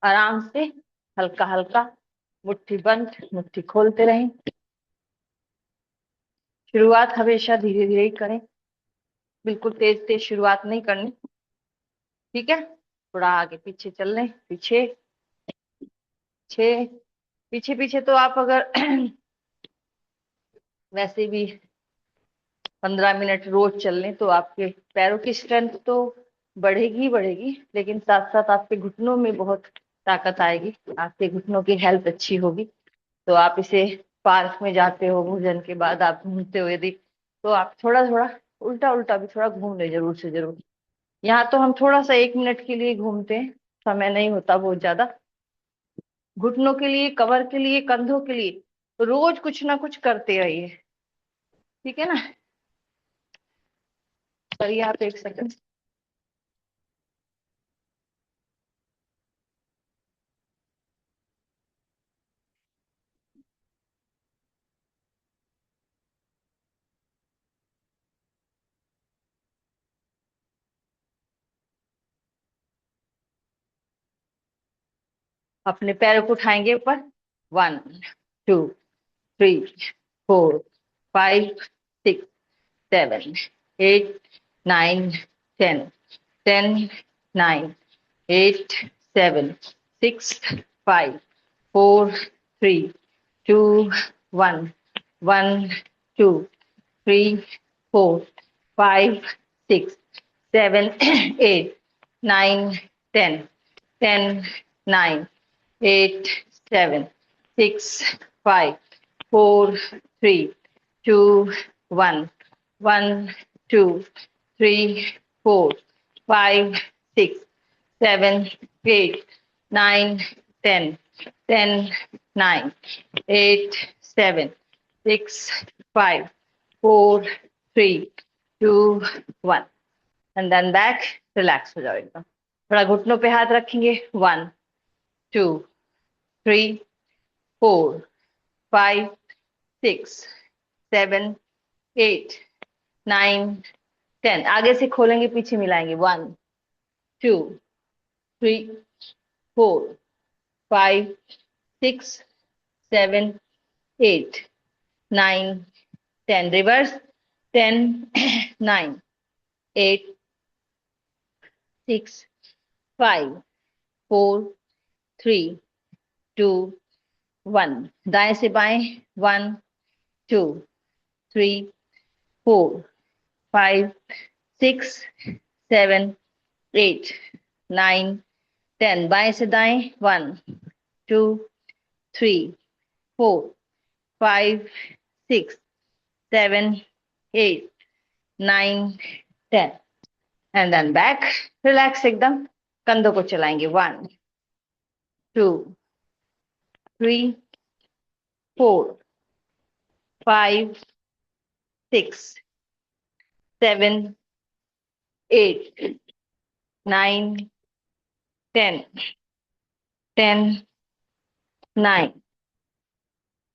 आराम से, हल्का हल्का, मुट्ठी बंद मुट्ठी खोलते रहें। शुरुआत हमेशा धीरे धीरे ही करें, बिल्कुल तेज तेज शुरुआत नहीं करनी। ठीक है, थोड़ा आगे पीछे चल लें, पीछे पीछे पीछे पीछे। तो आप अगर वैसे भी 15 मिनट रोज चल लें तो आपके पैरों की स्ट्रेंथ तो बढ़ेगी ही बढ़ेगी, लेकिन साथ साथ आपके घुटनों में बहुत ताकत आएगी, आपके घुटनों की हेल्थ अच्छी होगी। तो आप इसे पार्क में जाते हो, भोजन के बाद आप घूमते हो यदि, तो आप थोड़ा थोड़ा उल्टा उल्टा भी थोड़ा घूम ले जरूर से जरूर। यहाँ तो हम थोड़ा सा 1 मिनट के लिए घूमते हैं, समय नहीं होता बहुत ज्यादा। घुटनों के लिए, कमर के लिए, कंधों के लिए रोज कुछ ना कुछ करते रहिए। ठीक है ना? करिए आप 1 सेकंड। अपने पैरों को उठाएंगे ऊपर। 1 2 3 4 5 6 7 8 9 10। 1 2 3 4 5 6 7 8 9 10 10 9 8 7 6 5 4 3 2 1 एंड देन बैक। रिलैक्स हो जाओ एकदम। थोड़ा घुटनों पे हाथ रखेंगे। 1 2 3 4 5 6 7 8 9 10। आगे से खोलेंगे, पीछे मिलाएंगे। 1 2 3 4 5 6 7 8 9 10। रिवर्स। 10 9 8 6 5 4 3 2 1। दाएं से बाएं। 1 2 3 4 5 6 7 8 9 10। बाएं से दाएं। 1 2 3 4 5 6 7 8 9 10। And then back. रिलैक्स एकदम। कंधों को चलाएंगे। 1 2 3 4 5 6 7 8 9 10 10 9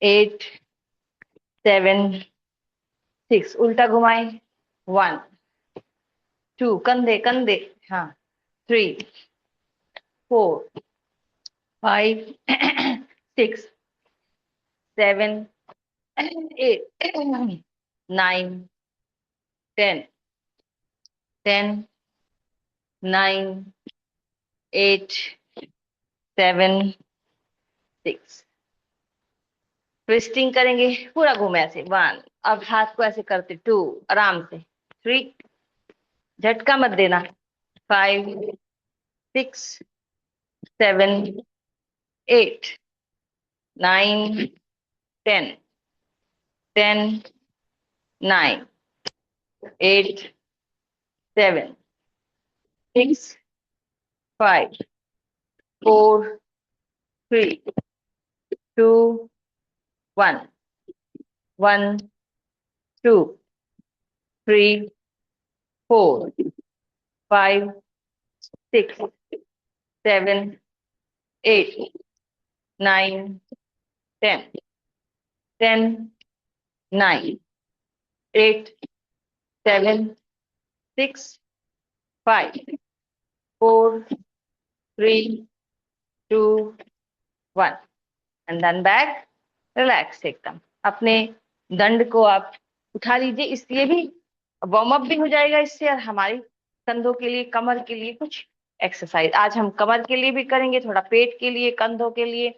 8 7 6। उल्टा घुमाए। 1 2 कंधे कंधे। हाँ। 3 4 5 6 7 8 9 10 10 9 8 7 6। ट्विस्टिंग करेंगे, पूरा घूमे ऐसे। 1। अब हाथ को ऐसे करते। 2। आराम से। 3। झटका मत देना। 5 6 7 8 9 10 10 9 8 7 6 5 4 3 2 1 1 2 3 4 5 6 7 8 9 10 10 9 8 7 6 5 4 3 2 1 एंड देन बैक, रिलैक्स एकदम। अपने दंड को आप उठा लीजिए, इसलिए भी वार्म अप भी हो जाएगा इससे, और हमारी कंधों के लिए, कमर के लिए कुछ एक्सरसाइज आज हम कमर के लिए भी करेंगे, थोड़ा पेट के लिए, कंधों के लिए,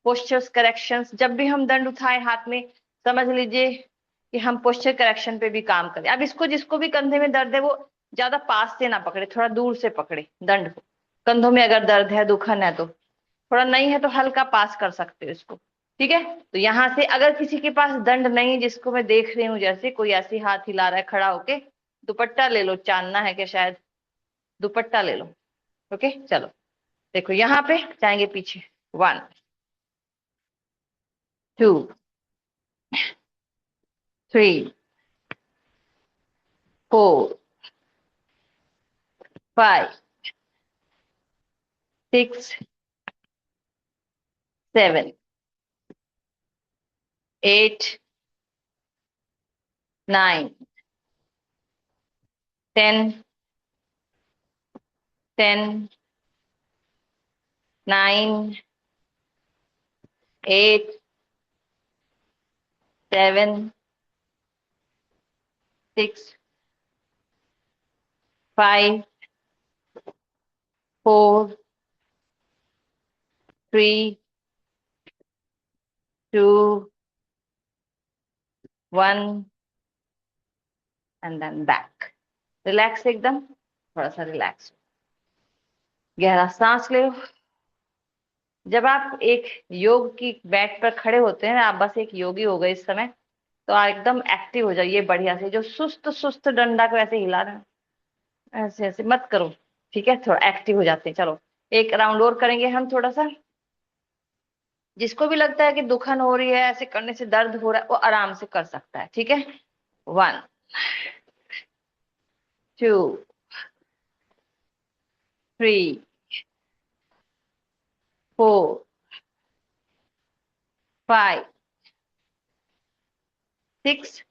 पोस्चर्स करेक्शंस। जब भी हम दंड उठाए हाथ में, समझ लीजिए कि हम पोस्चर करेक्शन पे भी काम करें। अब इसको, जिसको भी कंधे में दर्द है वो ज्यादा पास से ना पकड़े, थोड़ा दूर से पकड़े दंड को। कंधों में अगर दर्द है, दुखन है, तो थोड़ा नहीं है तो हल्का पास कर सकते हो इसको। ठीक है, तो यहां से अगर किसी के पास दंड नहीं है, जिसको मैं देख रही हूँ जैसे कोई ऐसे हाथ हिला रहा है खड़ा होके, दुपट्टा ले लो, चांदना है कि शायद, दुपट्टा ले लो। ओके, चलो देखो यहाँ पे जाएंगे पीछे। 1 2 3 4 5 6 7 8 9 10 10 9 8 7 6 5 4 3 2 1 एंड देन बैक। रिलैक्स एकदम, थोड़ा सा रिलैक्स, गहरा सांस ले। जब आप एक योग की बैट पर खड़े होते हैं, आप बस एक योगी हो गए इस समय, तो आप एकदम एक्टिव हो जाइए बढ़िया से। जो सुस्त सुस्त डंडा को ऐसे हिला रहे हैं, ऐसे ऐसे मत करो। ठीक है, थोड़ा एक्टिव हो जाते हैं। चलो एक राउंड और करेंगे हम थोड़ा सा। जिसको भी लगता है कि दुखन हो रही है, ऐसे करने से दर्द हो रहा है, वो आराम से कर सकता है। ठीक है, 1 2 3 4 5 6।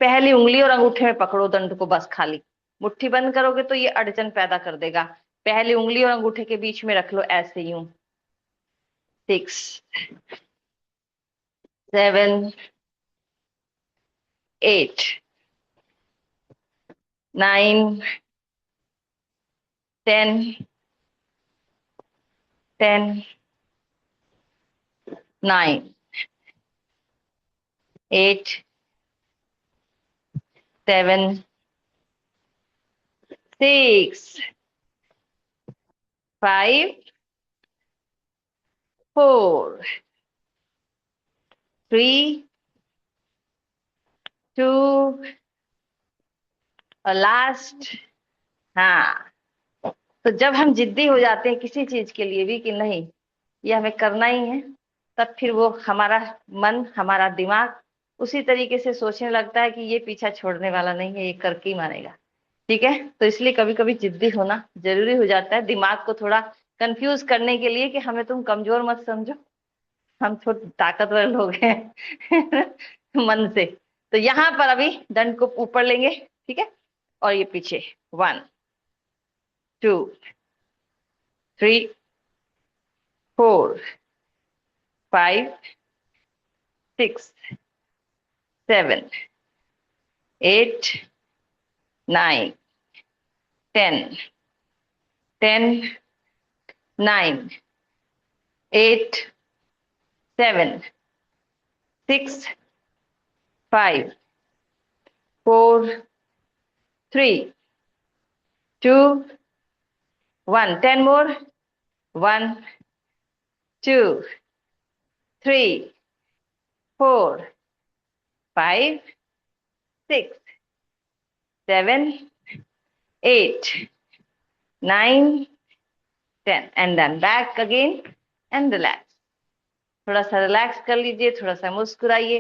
पहली उंगली और अंगूठे में पकड़ो दंड को, बस खाली। मुट्ठी बंद करोगे तो ये अड़चन पैदा कर देगा। पहली उंगली और अंगूठे के बीच में रख लो ऐसे, यूं। 6 7 8 9 10 10 9 8 7 6 5 4 3 2 और लास्ट। हाँ, तो जब हम जिद्दी हो जाते हैं किसी चीज के लिए भी कि नहीं, ये हमें करना ही है, तब फिर वो हमारा मन, हमारा दिमाग उसी तरीके से सोचने लगता है कि ये पीछा छोड़ने वाला नहीं है, ये करके ही मानेगा। ठीक है, तो इसलिए कभी कभी जिद्दी होना जरूरी हो जाता है, दिमाग को थोड़ा कंफ्यूज करने के लिए कि हमें तुम कमजोर मत समझो, हम थोड़े ताकतवर लोग हैं मन से। तो यहाँ पर अभी दंड को ऊपर लेंगे। ठीक है, और ये पीछे। 1 2 3 4 5 6 7 8 9 10 10 9 8 7 6 5 4 3 2 1। 10 more। 1 2 3 4 5 6 7 8 9 10 and then back again and relax. थोड़ा सा रिलैक्स कर लीजिए, थोड़ा सा मुस्कुराइए।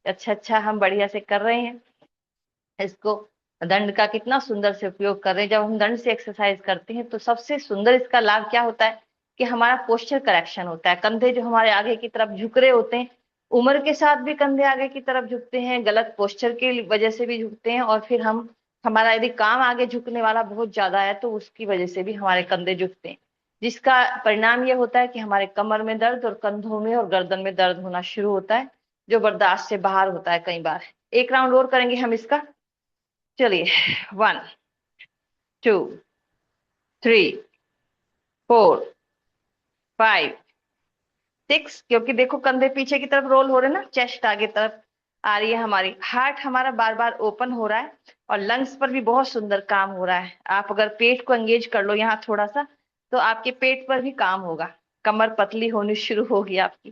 अच्छा अच्छा, हम बढ़िया से कर रहे हैं इसको। दंड का कितना सुंदर से उपयोग कर रहे हैं। जब हम दंड से एक्सरसाइज करते हैं तो सबसे सुंदर इसका लाभ क्या होता है कि हमारा पोस्चर करेक्शन होता है। कंधे जो हमारे आगे की तरफ झुक रहे होते हैं, उम्र के साथ भी कंधे आगे की तरफ झुकते हैं, गलत पोस्चर की वजह से भी झुकते हैं, और फिर हम, हमारा यदि काम आगे झुकने वाला बहुत ज्यादा है तो उसकी वजह से भी हमारे कंधे झुकते हैं। जिसका परिणाम ये होता है कि हमारे कमर में दर्द और कंधों में और गर्दन में दर्द होना शुरू होता है, जो बर्दाश्त से बाहर होता है कई बार। एक राउंड और करेंगे हम इसका। चलिए, 1 2 3 4 5 6। क्योंकि देखो कंधे पीछे की तरफ रोल हो रहे हैं ना, चेस्ट आगे तरफ आ रही है हमारी, हार्ट हमारा बार बार ओपन हो रहा है, और लंग्स पर भी बहुत सुंदर काम हो रहा है। आप अगर पेट को एंगेज कर लो यहाँ थोड़ा सा, तो आपके पेट पर भी काम होगा, कमर पतली होनी शुरू होगी आपकी।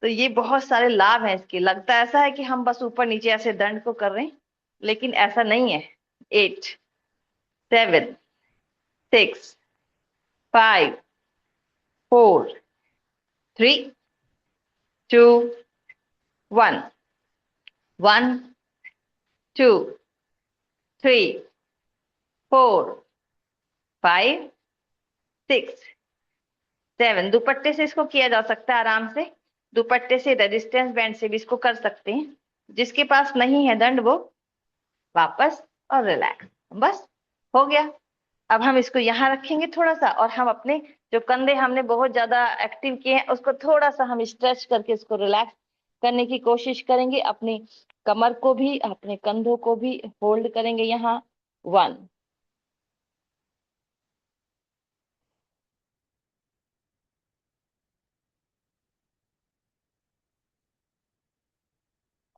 तो ये बहुत सारे लाभ हैं इसके। लगता ऐसा है कि हम बस ऊपर नीचे ऐसे दंड को कर रहे हैं, लेकिन ऐसा नहीं है। 8 7 6 5 4 3 2 1। 1 2 3 4 5 6 7। दुपट्टे से इसको किया जा सकता है आराम से, दुपट्टे से, रेजिस्टेंस बैंड से भी इसको कर सकते हैं। जिसके पास नहीं है दंड, वो वापस और रिलैक्स, बस हो गया। अब हम इसको यहाँ रखेंगे थोड़ा सा, और हम अपने जो कंधे हमने बहुत ज्यादा एक्टिव किए हैं उसको थोड़ा सा हम स्ट्रेच करके इसको रिलैक्स करने की कोशिश करेंगे। अपनी कमर को भी, अपने कंधों को भी होल्ड करेंगे यहाँ। 1।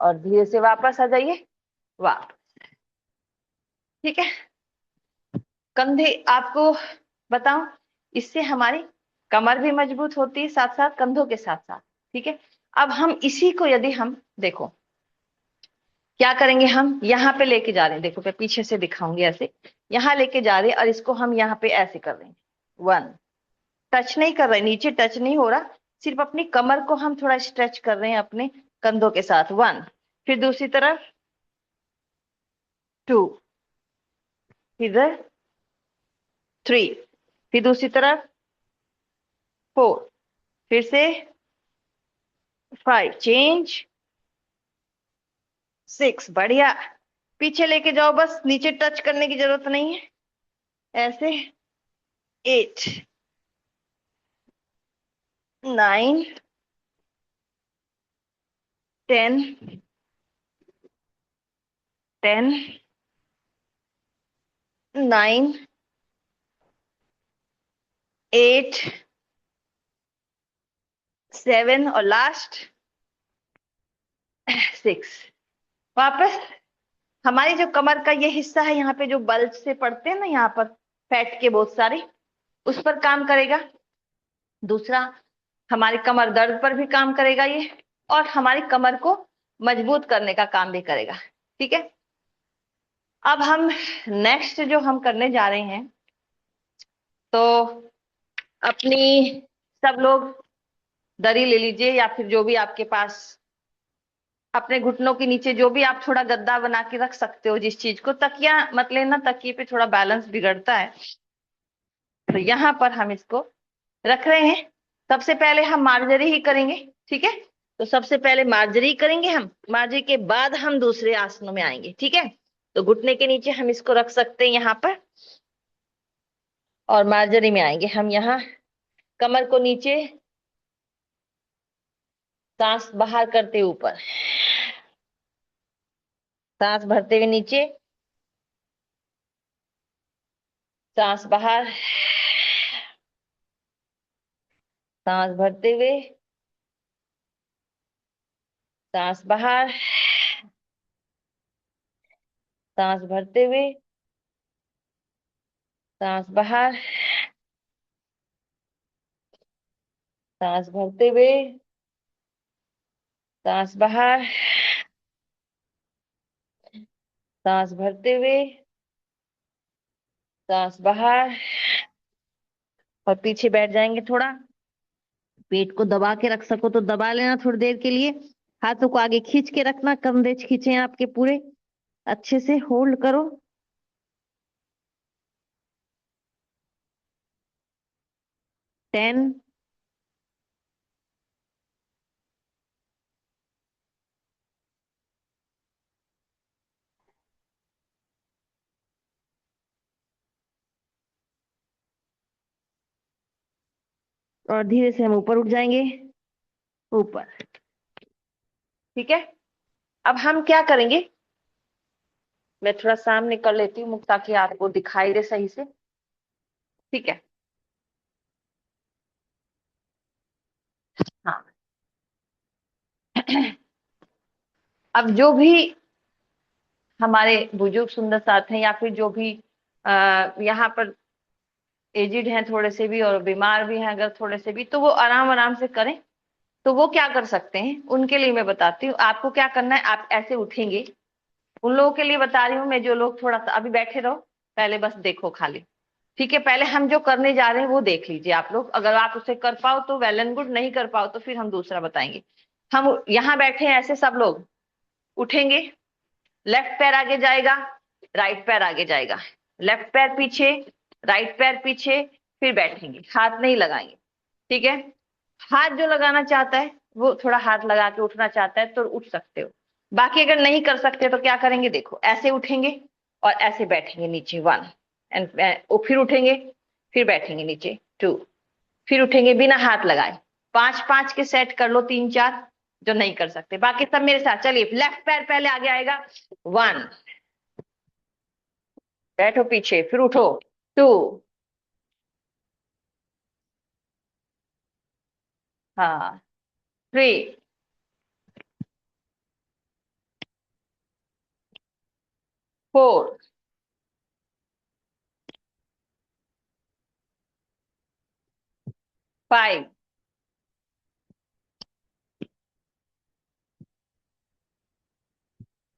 और धीरे से वापस आ जाइए, वापस। ठीक है, कंधे आपको बताऊं, इससे हमारी कमर भी मजबूत होती है साथ साथ कंधों के साथ साथ। ठीक है, अब हम इसी को यदि हम देखो क्या करेंगे, हम यहाँ पे लेके जा रहे हैं, देखो मैं पीछे से दिखाऊंगी, ऐसे यहाँ लेके जा रहे हैं, और इसको हम यहाँ पे ऐसे कर रहे हैं। 1। टच नहीं कर रहे, नीचे टच नहीं हो रहा, सिर्फ अपनी कमर को हम थोड़ा स्ट्रेच कर रहे हैं अपने कंधों के साथ। 1। फिर दूसरी तरफ 2, इधर 3, फिर दूसरी तरफ 4, फिर से 5, चेंज 6, बढ़िया। पीछे लेके जाओ, बस नीचे टच करने की जरूरत नहीं है, ऐसे। 8 9 10 10 9 8 7 और लास्ट 6। वापस। हमारी जो कमर का ये हिस्सा है, यहाँ पे जो बल्ज से पड़ते हैं ना, यहाँ पर फैट के बहुत सारे, उस पर काम करेगा। दूसरा, हमारी कमर दर्द पर भी काम करेगा ये, और हमारी कमर को मजबूत करने का काम भी करेगा। ठीक है, अब हम नेक्स्ट जो हम करने जा रहे हैं, तो अपनी सब लोग दरी ले लीजिए, या फिर जो भी आपके पास अपने घुटनों के नीचे जो भी आप थोड़ा गद्दा बना के रख सकते हो, जिस चीज को, तकिया मत लेना, तकिए पे थोड़ा बैलेंस बिगड़ता है। तो यहाँ पर हम इसको रख रहे हैं। सबसे पहले हम मार्जरी ही करेंगे। ठीक है, तो सबसे पहले मार्जरी करेंगे हम, मार्जरी के बाद हम दूसरे आसनों में आएंगे। ठीक है, तो घुटने के नीचे हम इसको रख सकते हैं यहाँ पर, और मार्जरी में आएंगे हम यहाँ। कमर को नीचे, सांस बाहर करते ऊपर, सांस भरते हुए नीचे, सांस बाहर, सांस भरते हुए, सांस बाहर, सांस भरते हुए, सांस बाहर, सांस भरते हुए, सांस बाहर, सांस भरते हुए, सांस बाहर। और पीछे बैठ जाएंगे थोड़ा, पेट को दबा के रख सको तो दबा लेना थोड़ी देर के लिए। हाथों को आगे खींच के रखना, कंधे खींचे आपके पूरे, अच्छे से होल्ड करो। 10, और धीरे से हम ऊपर उठ जाएंगे, ऊपर। ठीक है, अब हम क्या करेंगे, मैं थोड़ा सामने कर लेती हूँ मुख ताकि आपको दिखाई दे सही से। ठीक है, हाँ। अब जो भी हमारे बुजुर्ग सुंदर साथ हैं या फिर जो भी यहाँ पर एजिड हैं थोड़े से भी और बीमार भी हैं अगर थोड़े से भी, तो वो आराम आराम से करें। तो वो क्या कर सकते हैं उनके लिए मैं बताती हूँ। आपको क्या करना है, आप ऐसे उठेंगे। उन लोगों के लिए बता रही हूँ मैं जो लोग थोड़ा सा अभी बैठे रहो, पहले बस देखो खाली। ठीक है, पहले हम जो करने जा रहे हैं वो देख लीजिए आप लोग। अगर आप उसे कर पाओ तो वेल एंड गुड, नहीं कर पाओ तो फिर हम दूसरा बताएंगे। हम यहाँ बैठे हैं ऐसे, सब लोग उठेंगे। लेफ्ट पैर आगे जाएगा, राइट पैर आगे जाएगा, लेफ्ट पैर पीछे, राइट पैर पीछे, फिर बैठेंगे, हाथ नहीं लगाएंगे। ठीक है, हाथ जो लगाना चाहता है वो थोड़ा हाथ लगा के उठना चाहता है तो उठ सकते हो। बाकी अगर नहीं कर सकते तो क्या करेंगे, देखो ऐसे उठेंगे और ऐसे बैठेंगे नीचे, वन एंड, फिर उठेंगे, फिर बैठेंगे नीचे, टू, फिर उठेंगे बिना हाथ लगाए। पांच पांच के सेट कर लो, तीन चार, जो नहीं कर सकते। बाकी सब मेरे साथ चलिए, लेफ्ट पैर पहले आगे आएगा, वन, बैठो पीछे, फिर उठो, टू, हाँ, three, four, five,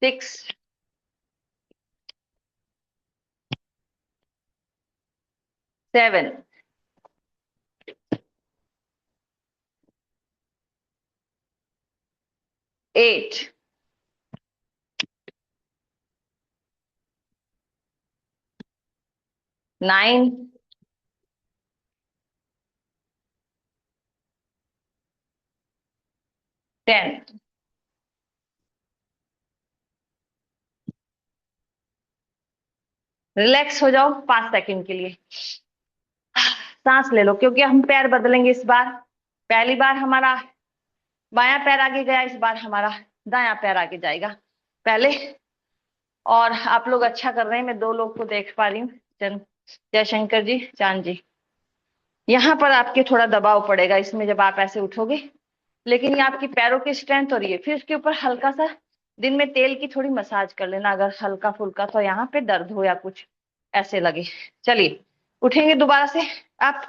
six, seven, eight, nine, ten. Relax हो जाओ 5 सेकंड के लिए, सांस ले लो, क्योंकि हम पैर बदलेंगे इस बार। पहली बार हमारा बायां पैर आगे गया, इस बार हमारा दायां पैर आगे जाएगा पहले। और आप लोग अच्छा कर रहे हैं, मैं दो लोग को देख पा रही हूँ, जयशंकर जी, चांद जी। यहाँ पर आपके थोड़ा दबाव पड़ेगा इसमें जब आप ऐसे उठोगे, लेकिन ये आपकी पैरों की स्ट्रेंथ हो रही है। फिर इसके ऊपर हल्का सा दिन में तेल की थोड़ी मसाज कर लेना, अगर हल्का फुल्का तो यहाँ पे दर्द हो या कुछ ऐसे लगे। चलिए, उठेंगे दोबारा से आप,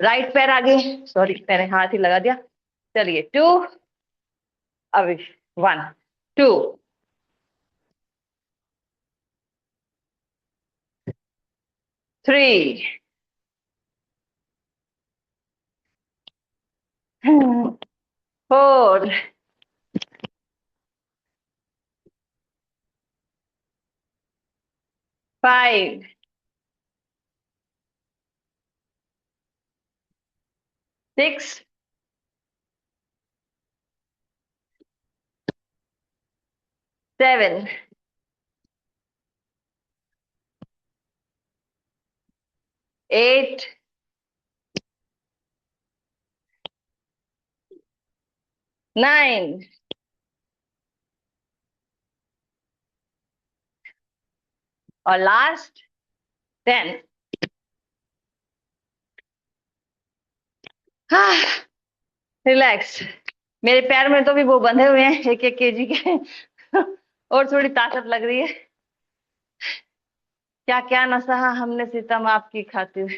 राइट पैर आगे, सॉरी मैंने हाथ ही लगा दिया। चलिए, टू, अभी, one, two, three, four, five, six, seven, eight, nine, और लास्ट 10। हाँ, रिलैक्स। मेरे पैर में तो भी वो बंधे हुए हैं 1-1 केजी के। और थोड़ी ताकत लग रही है। क्या क्या न सहा हमने सितम आपकी खातिर,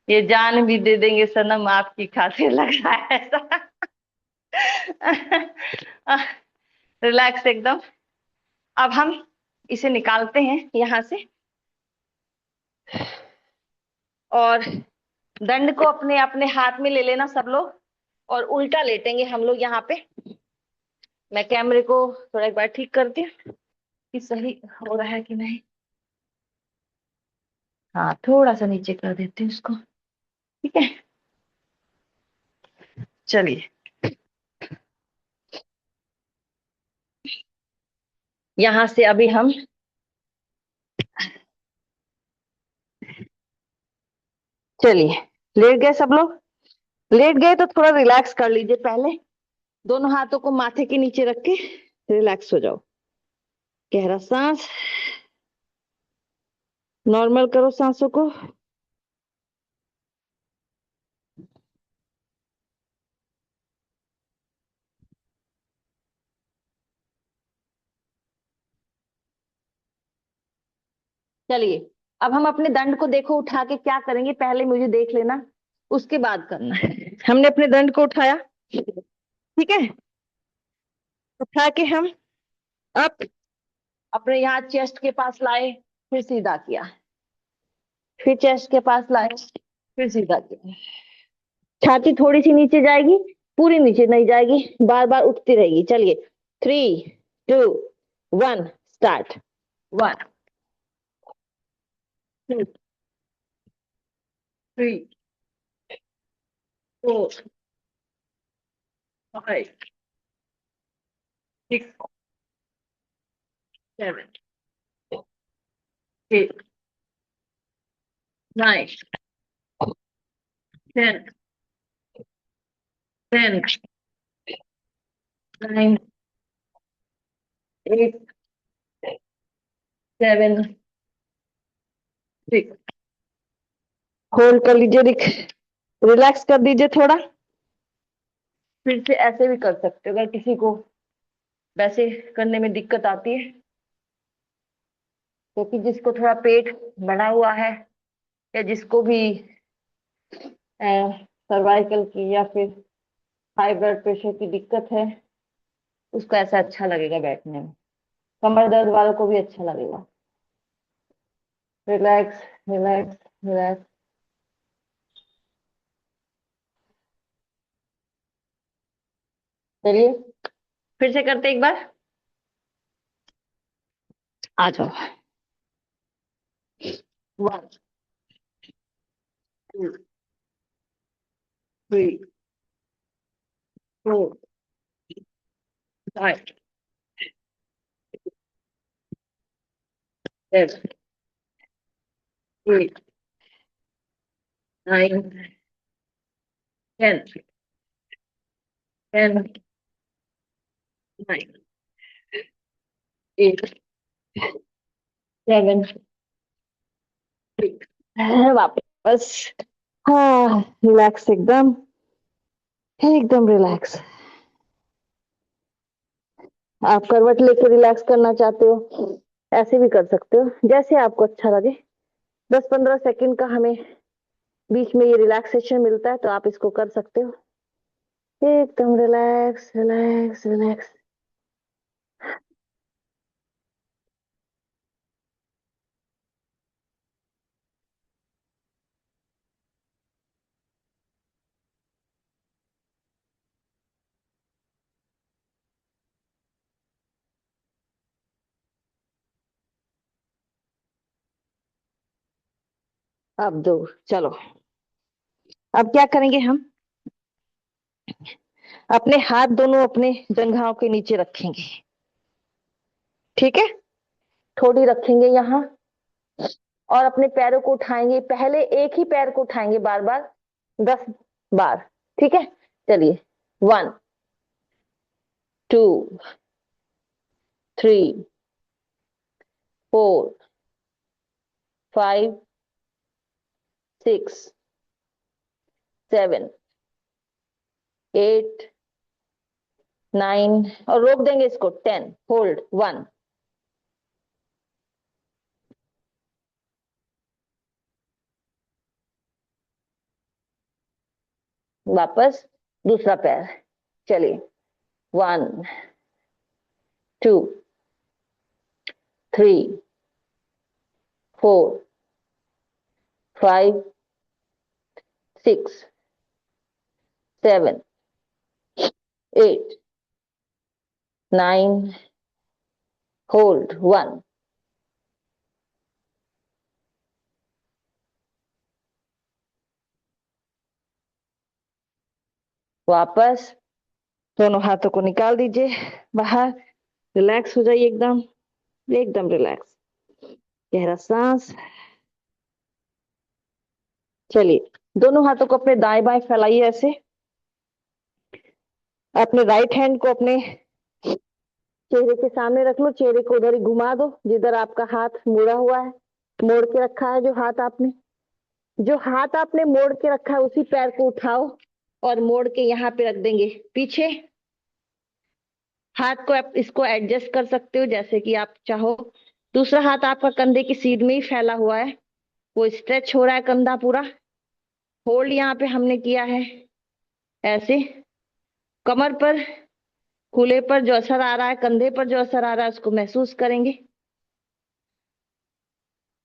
ये जान भी दे देंगे सनम आपकी खातिर, लग रहा है ऐसा। रिलैक्स एकदम। अब हम इसे निकालते हैं यहाँ से, और दंड को अपने अपने हाथ में ले लेना सब लोग, और उल्टा लेटेंगे हम लोग यहाँ पे। मैं कैमरे को थोड़ा एक बार ठीक करती हूँ कि सही हो रहा है कि नहीं। हाँ, थोड़ा सा नीचे कर देती हूँ इसको। ठीक है, चलिए, यहाँ से अभी हम, चलिए, लेट गए सब लोग। लेट गए तो थोड़ा रिलैक्स कर लीजिए पहले। दोनों हाथों को माथे के नीचे रख के रिलैक्स हो जाओ। गहरा सांस, नॉर्मल करो सांसों को। चलिए, अब हम अपने दंड को देखो उठा के क्या करेंगे, पहले मुझे देख लेना, उसके बाद करना है। हमने अपने दंड को उठाया, ठीक है। उठा के हम अब अपने यहाँ चेस्ट के पास लाए, फिर सीधा किया, फिर चेस्ट के पास लाए, फिर सीधा किया। छाती थोड़ी सी नीचे जाएगी, पूरी नीचे नहीं जाएगी, बार बार उठती रहेगी। चलिए, 3, 2, 1, स्टार्ट। 3, 2, 1, 9, 8, 7, 6। होल्ड कर लीजिए, रिलैक्स कर दीजिए थोड़ा। फिर से ऐसे भी कर सकते हो अगर किसी को वैसे करने में दिक्कत आती है, क्योंकि जिसको थोड़ा पेट बड़ा हुआ है, या जिसको भी सर्वाइकल की या फिर हाई ब्लड प्रेशर की दिक्कत है, उसको ऐसा अच्छा लगेगा बैठने में। कमर दर्द वालों को भी अच्छा लगेगा। Relax, relax, relax. चलिए, फिर से करते एक बार। आ जाओ। वापस। हाँ, रिलैक्स, एकदम एकदम रिलैक्स। आप करवट लेके रिलैक्स करना चाहते हो, ऐसे भी कर सकते हो, जैसे आपको अच्छा लगे। 10-15 सेकंड का हमें बीच में ये रिलैक्सेशन मिलता है, तो आप इसको कर सकते हो। एकदम रिलैक्स, रिलैक्स, रिलैक्स। अब दो, चलो। अब क्या करेंगे हम, अपने हाथ दोनों अपने जंघाओं के नीचे रखेंगे, ठीक है। थोड़ी रखेंगे यहाँ, और अपने पैरों को उठाएंगे। पहले एक ही पैर को उठाएंगे बार बार, 10 बार, ठीक है। चलिए, 1, 2, 3, 4, 5, 6, 7, 8, 9, और रोक देंगे इसको, 10। होल्ड, 1। वापस दूसरा पैर। चलिए, 1, 2, 3, 4, 5, 6, 7, 8, 9। होल्ड, 1। वापस दोनों हाथों को निकाल दीजिए बाहर। रिलैक्स हो जाइए, एकदम एकदम रिलैक्स। गहरा सांस। चलिए, दोनों हाथों को अपने दाएं बाएं फैलाइए ऐसे। अपने राइट हैंड को अपने चेहरे के सामने रख लो, चेहरे को उधर ही घुमा दो जिधर आपका हाथ मुड़ा हुआ है, मोड़ के रखा है। जो हाथ आपने मोड़ के रखा है उसी पैर को उठाओ और मोड़ के यहाँ पे रख देंगे पीछे। हाथ को आप इसको एडजस्ट कर सकते हो जैसे कि आप चाहो। दूसरा हाथ आपका कंधे की सीध में ही फैला हुआ है, वो स्ट्रेच हो रहा है कंधा पूरा। होल्ड यहाँ पे हमने किया है ऐसे। कमर पर, कूल्हे पर जो असर आ रहा है, कंधे पर जो असर आ रहा है उसको महसूस करेंगे।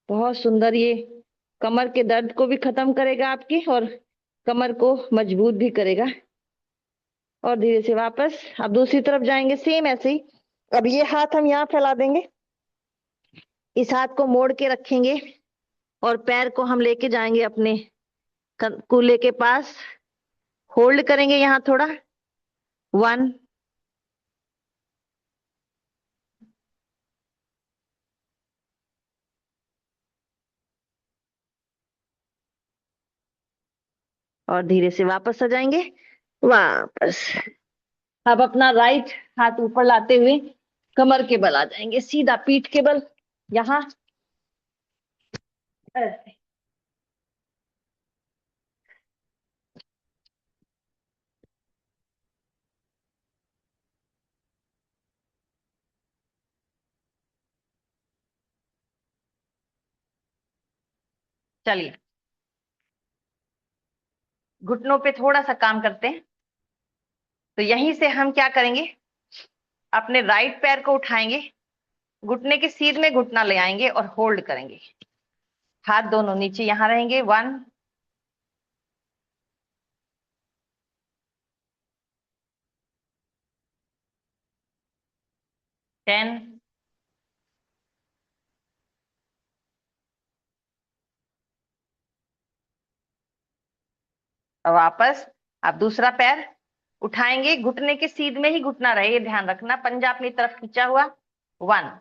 बहुत सुंदर। ये कमर के दर्द को भी खत्म करेगा आपकी और कमर को मजबूत भी करेगा। और धीरे से वापस अब दूसरी तरफ जाएंगे सेम ऐसे ही। अब ये हाथ हम यहाँ फैला देंगे, इस हाथ को मोड़ के रखेंगे और पैर को हम लेके जाएंगे अपने कूल्हे के पास। होल्ड करेंगे यहाँ थोड़ा। 1, और धीरे से वापस आ जाएंगे। वापस। अब अपना राइट हाथ ऊपर लाते हुए कमर के बल आ जाएंगे, सीधा पीठ के बल यहाँ ऐसे। चलिए घुटनों पे थोड़ा सा काम करते हैं। तो यहीं से हम क्या करेंगे, अपने राइट पैर को उठाएंगे, घुटने के सीध में घुटना ले आएंगे और होल्ड करेंगे। हाथ दोनों नीचे यहां रहेंगे। 1, 10, वापस। अब दूसरा पैर उठाएंगे, घुटने के सीध में ही घुटना रहे, ये ध्यान रखना, पंजा अपनी तरफ खींचा हुआ। 1,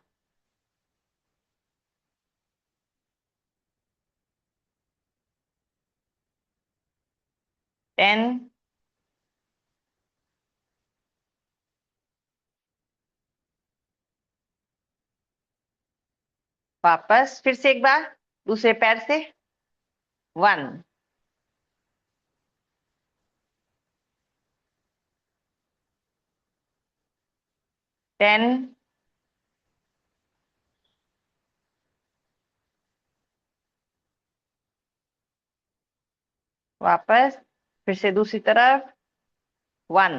10, वापस फिर से एक बार दूसरे पैर से। 1, 10, वापस फिर से दूसरी तरफ। 1,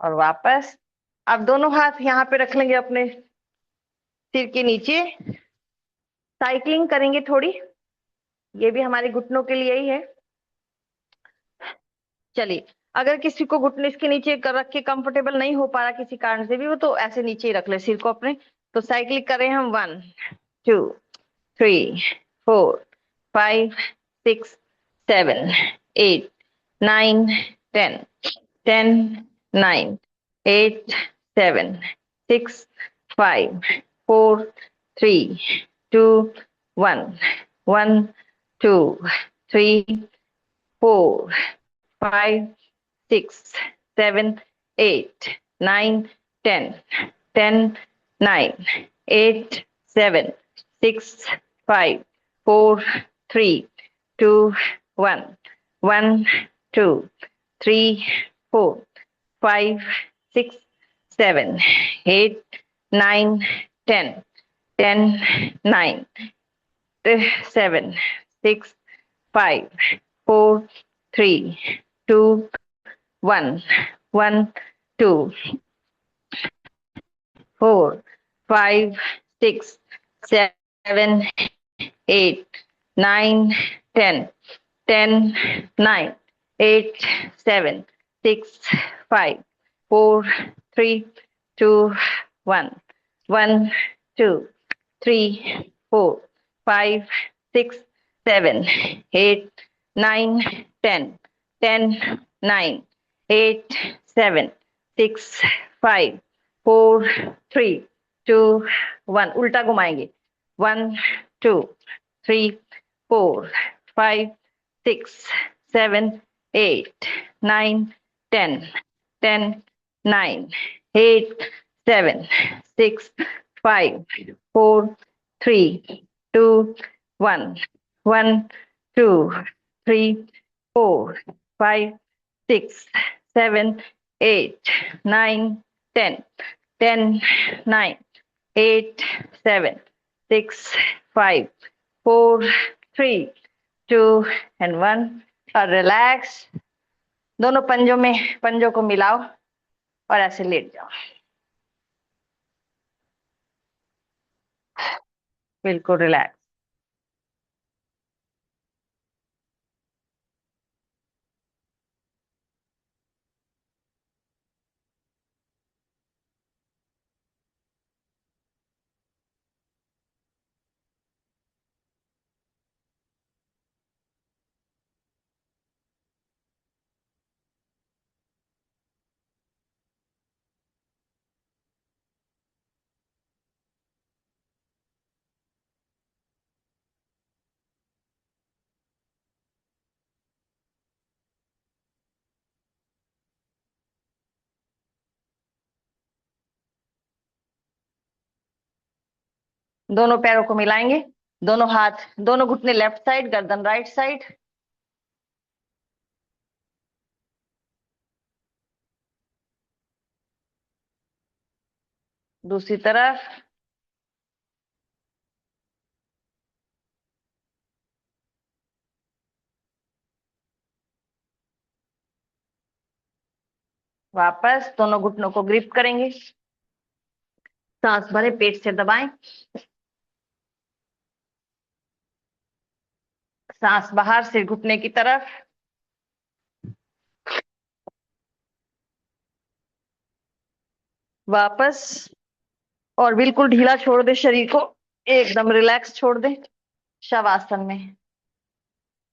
और वापस। अब दोनों हाथ यहाँ पे रख लेंगे अपने सिर के नीचे। साइकिलिंग करेंगे थोड़ी, ये भी हमारे घुटनों के लिए ही है। चलिए अगर किसी को घुटने इसके नीचे कर रख के कंफर्टेबल नहीं हो पा रहा किसी कारण से भी, वो तो ऐसे नीचे ही रख ले सिर को अपने। तो साइकिल करें हम। 1, 2, 3, 4, 5, 6, 7, 8, 9, 10, 10, 9, 8, 7, 6, 5, 4, 3, 2, 1, 1, 2, 3, 4, 5, 6, 7, 8, 9, 10, 10, 9, 8, 7, 6, 5, 4, 3, 2, 1, 1, 2, 3, 4, 5, 6, 7, 8, 9, 10, 10, 9, 7, 6, 5, 4, 3, 2, 1, 1, 2, 4, 5, 6, 7, 8, 9, 10, 10, 9, 8, 7, 6, 5, 4, 3, 2, 1, 1, 2, 3, 4, 5, 6, 7, 8, 9, 10, 10, 9, 8, 7, 6, 5, 4, 3, 2, 1. उल्टा घुमाएंगे. 1, 2, 3, 4, 5, 6, 7, 8, 9, 10, 10, 9, 8, 7, 6, 5, 4, 3, 2, 1. 1, 2, 3, 4, 5, 6, 7, 8, 9, 10, 10, 9, 8, 7, 6, 5, 4, 3, 2 and 1. और रिलैक्स. दोनों पंजों को मिलाओ और ऐसे लेट जाओ. बिल्कुल रिलैक्स. दोनों पैरों को मिलाएंगे. दोनों हाथ, दोनों घुटने लेफ्ट साइड, गर्दन राइट साइड. दूसरी तरफ. वापस दोनों घुटनों को ग्रिप करेंगे. सांस भरे, पेट से दबाएं. सांस बाहर से घुटने की तरफ. वापस. और बिल्कुल ढीला छोड़ दे शरीर को. एकदम रिलैक्स छोड़ दे. शवासन में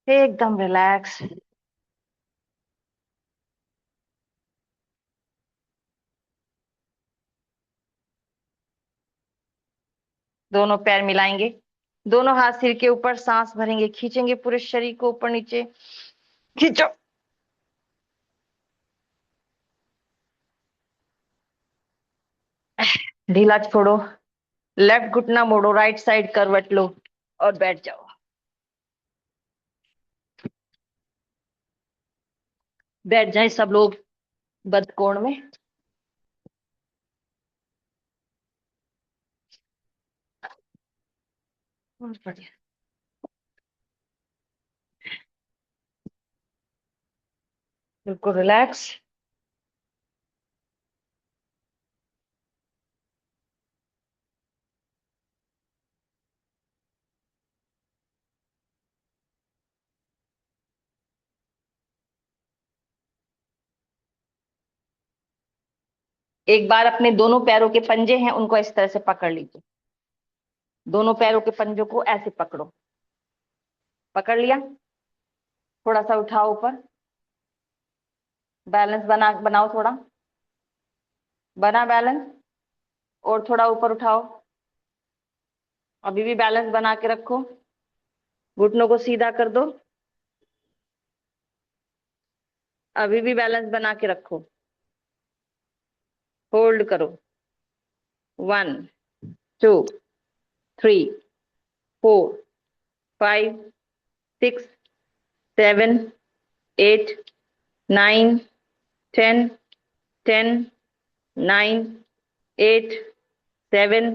एकदम रिलैक्स. दोनों पैर मिलाएंगे. दोनों हाथ सिर के ऊपर. सांस भरेंगे, खींचेंगे पूरे शरीर को ऊपर नीचे. खींचो. ढीला छोड़ो. लेफ्ट घुटना मोड़ो, राइट साइड करवट लो और बैठ जाओ. बैठ जाए सब लोग बदकोण में. बहुत बढ़िया. बिल्कुल रिलैक्स. एक बार अपने दोनों पैरों के पंजे हैं उनको इस तरह से पकड़ लीजिए. दोनों पैरों के पंजों को ऐसे पकड़ो. पकड़ लिया. थोड़ा सा उठाओ ऊपर. बैलेंस बनाओ थोड़ा. बना बैलेंस. और थोड़ा ऊपर उठाओ. अभी भी बैलेंस बना के रखो. घुटनों को सीधा कर दो. अभी भी बैलेंस बना के रखो. होल्ड करो. 1, 2, 3, 4, 5, 6, 7, 8, 9, 10, 10, 9, 8, 7,